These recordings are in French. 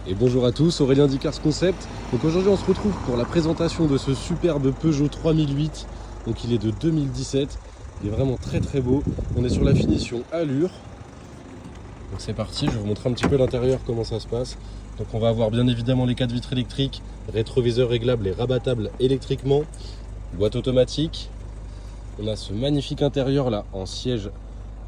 Et bonjour à tous, Aurélien d'Icars Concept. Donc aujourd'hui on se retrouve pour la présentation de ce superbe Peugeot 3008. Donc il est de 2017, il est vraiment très très beau. On est sur la finition Allure. Donc c'est parti, je vais vous montrer un petit peu l'intérieur, comment ça se passe. Donc on va avoir bien évidemment les 4 vitres électriques, rétroviseur réglable et rabattable électriquement, boîte automatique. On a ce magnifique intérieur là en siège,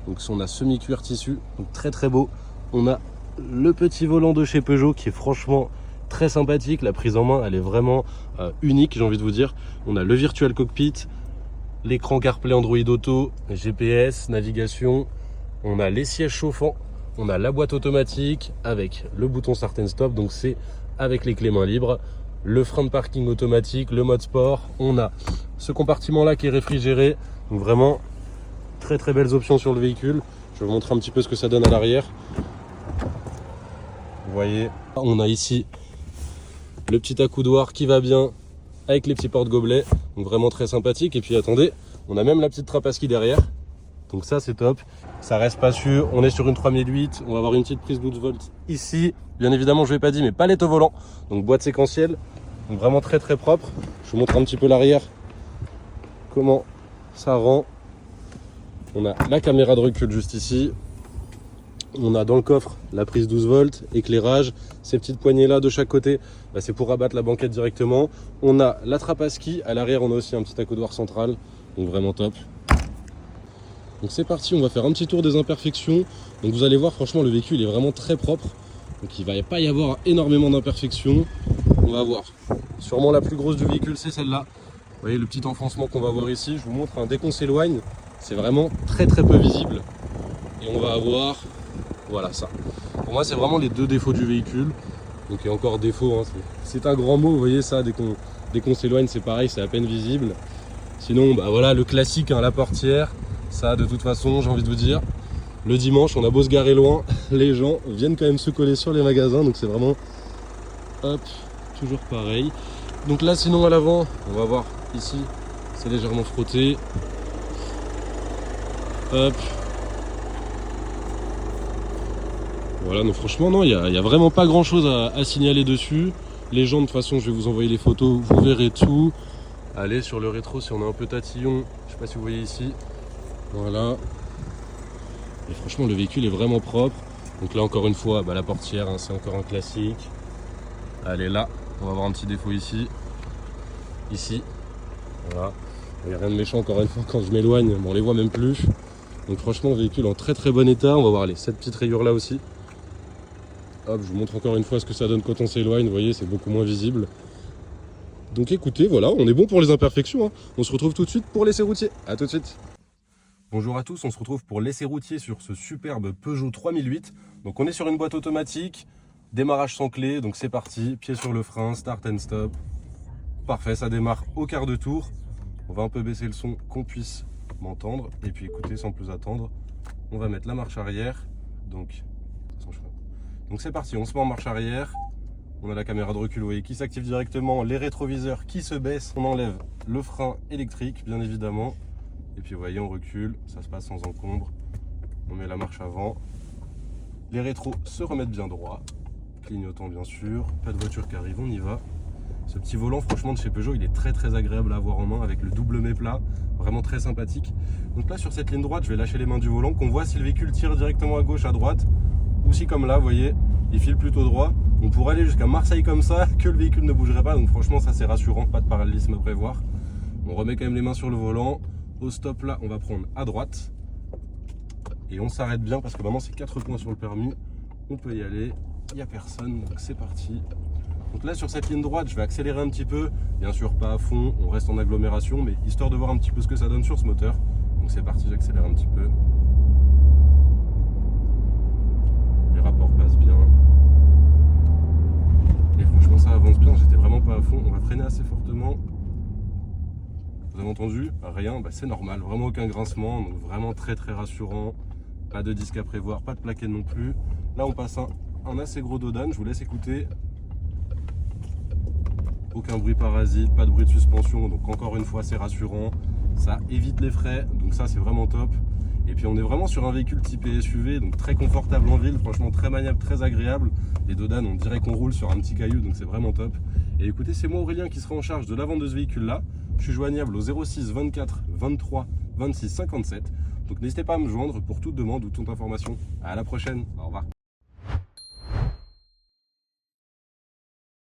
donc on a semi-cuir tissu, donc très très beau. On a le petit volant de chez Peugeot qui est franchement très sympathique, la prise en main elle est vraiment unique, j'ai envie de vous dire. On a le virtual cockpit, l'écran CarPlay Android Auto, GPS, navigation, on a les sièges chauffants, on a la boîte automatique avec le bouton Start and Stop, donc c'est avec les clés main libres, le frein de parking automatique, le mode sport, on a ce compartiment là qui est réfrigéré, donc vraiment très très belles options sur le véhicule. Je vais vous montrer un petit peu ce que ça donne à l'arrière. Vous voyez, on a ici le petit accoudoir qui va bien avec les petits porte-gobelets, donc vraiment très sympathique. Et puis attendez, on a même la petite trappe à ski derrière, donc ça c'est top. Ça reste spacieux, on est sur une 3008, on va avoir une petite prise 12 volts ici. Bien évidemment, je ne l'ai pas dit, mais palette au volant, donc boîte séquentielle, donc vraiment très très propre. Je vous montre un petit peu l'arrière, comment ça rend. On a la caméra de recul juste ici. On a dans le coffre la prise 12 volts, éclairage, ces petites poignées là de chaque côté, c'est pour rabattre la banquette directement. On a la trappe à ski, à l'arrière on a aussi un petit accoudoir central, donc vraiment top. Donc c'est parti, on va faire un petit tour des imperfections. Donc vous allez voir, franchement le véhicule est vraiment très propre, donc il ne va pas y avoir énormément d'imperfections. On va voir, sûrement la plus grosse du véhicule c'est celle-là. Vous voyez le petit enfoncement qu'on va voir ici, je vous montre, dès qu'on s'éloigne, c'est vraiment très très peu visible. Et on va avoir, voilà ça. Pour moi c'est vraiment les deux défauts du véhicule. Donc il y a encore défaut, c'est un grand mot, vous voyez ça, dès qu'on s'éloigne c'est pareil, c'est à peine visible. Sinon voilà le classique, la portière, ça de toute façon j'ai envie de vous dire, le dimanche on a beau se garer loin, les gens viennent quand même se coller sur les magasins, donc c'est vraiment hop, toujours pareil. Donc là sinon à l'avant, on va voir ici, c'est légèrement frotté. Hop. Voilà, donc franchement, non, il n'y a vraiment pas grand chose à signaler dessus. Les jantes, de toute façon, je vais vous envoyer les photos, vous verrez tout. Allez, sur le rétro, si on a un peu tatillon, je sais pas si vous voyez ici. Voilà. Et franchement, le véhicule est vraiment propre. Donc là, encore une fois, la portière, c'est encore un classique. Allez, là, on va avoir un petit défaut ici. Ici. Voilà. Il n'y a rien de méchant, encore une fois, quand je m'éloigne, on les voit même plus. Donc franchement, le véhicule en très très bon état. On va voir cette petite rayure là aussi. Hop, je vous montre encore une fois ce que ça donne quand on s'éloigne, vous voyez, c'est beaucoup moins visible. Donc écoutez, voilà, on est bon pour les imperfections. On se retrouve tout de suite pour l'essai routier. A tout de suite. Bonjour à tous, on se retrouve pour l'essai routier sur ce superbe Peugeot 3008. Donc on est sur une boîte automatique, démarrage sans clé, donc c'est parti, pied sur le frein, start and stop. Parfait, ça démarre au quart de tour. On va un peu baisser le son, qu'on puisse m'entendre. Et puis écoutez, sans plus attendre, on va mettre la marche arrière. Donc c'est parti, on se met en marche arrière. On a la caméra de recul, vous voyez, qui s'active directement, les rétroviseurs qui se baissent. On enlève le frein électrique, bien évidemment. Et puis vous voyez, on recule, ça se passe sans encombre. On met la marche avant. Les rétros se remettent bien droit. Clignotant bien sûr, pas de voiture qui arrive, on y va. Ce petit volant, franchement, de chez Peugeot, il est très très agréable à avoir en main avec le double méplat, vraiment très sympathique. Donc là, sur cette ligne droite, je vais lâcher les mains du volant, qu'on voit si le véhicule tire directement à gauche, à droite, ou si comme là, vous voyez, il file plutôt droit. On pourrait aller jusqu'à Marseille comme ça, que le véhicule ne bougerait pas. Donc franchement, ça c'est rassurant, pas de parallélisme à prévoir. On remet quand même les mains sur le volant. Au stop là, on va prendre à droite. Et on s'arrête bien parce que maintenant c'est 4 points sur le permis. On peut y aller, il n'y a personne, donc c'est parti. Donc là sur cette ligne droite, je vais accélérer un petit peu. Bien sûr pas à fond, on reste en agglomération, mais histoire de voir un petit peu ce que ça donne sur ce moteur. Donc c'est parti, j'accélère un petit peu. Les rapports passent bien. Et franchement ça avance bien, j'étais vraiment pas à fond. On va freiner assez fortement. Vous avez entendu? Rien, c'est normal, vraiment aucun grincement, donc vraiment très très rassurant. Pas de disque à prévoir, pas de plaquette non plus. Là on passe un assez gros dodane, je vous laisse écouter. Aucun bruit parasite, pas de bruit de suspension, donc encore une fois c'est rassurant. Ça évite les frais, donc ça c'est vraiment top. Et puis on est vraiment sur un véhicule type SUV, donc très confortable en ville, franchement très maniable, très agréable. Les dos d'âne, on dirait qu'on roule sur un petit caillou, donc c'est vraiment top. Et écoutez, c'est moi Aurélien qui sera en charge de la vente de ce véhicule-là. Je suis joignable au 06 24 23 26 57. Donc n'hésitez pas à me joindre pour toute demande ou toute information. À la prochaine, au revoir.